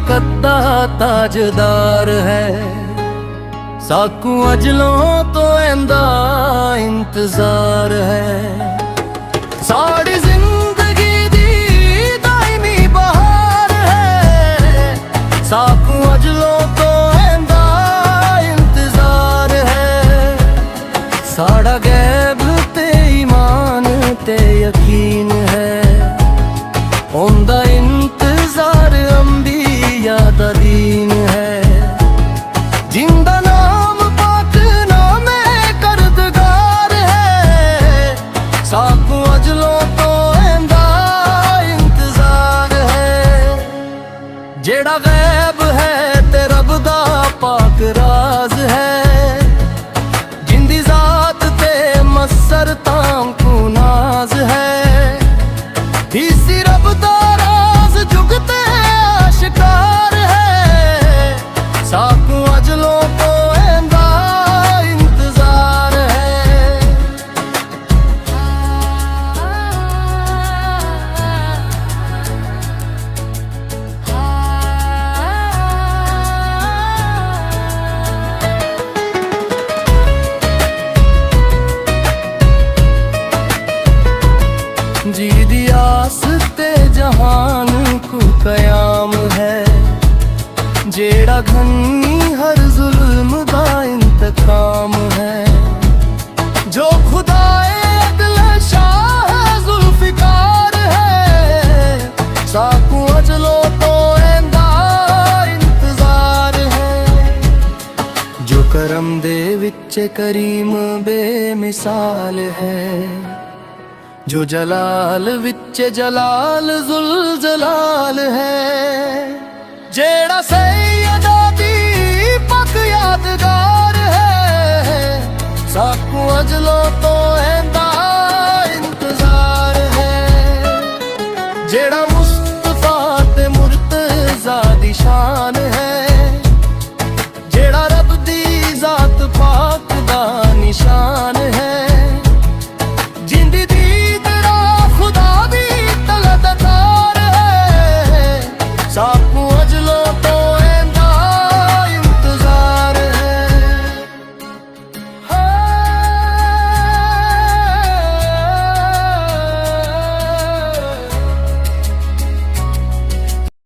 कद्दा ताजदार है, साकू अजलों तो इंदा इंतजार है। साड़ी जिंदगी दी दायमी बहार है, साकू अजलों तो इंदा इंतजार है। साड़ा गैब ते ईमान ते यकीन है, उनदा इंतजार अंबिया दा दीन है। जिंदा नाम पाक नामे करदगार है, साकू अजलों तो इंदा इंतजार है। जेड़ा गैब है ते रब दा पाक राज है, जिंदी जात ते मसर तांकू नाज है। इसी रब दा राज जुगते आशिकार है, साकू अजलों तो इंदा इंतजार है। जी दी आस ते जहान को कयाम है, जेड़ा घनी हर जुल्म दा इंतकाम है। जो खुदाए अदल शाह जुल्फिकार है, साकू अजलों तो इंदा इंतजार है। जो करम दे विच करीम बेमिसाल है, जो जलाल विच जलाल जुल जलाल है। जेड़ा सैयदा दी पक यादगार है, साकू अजलों तो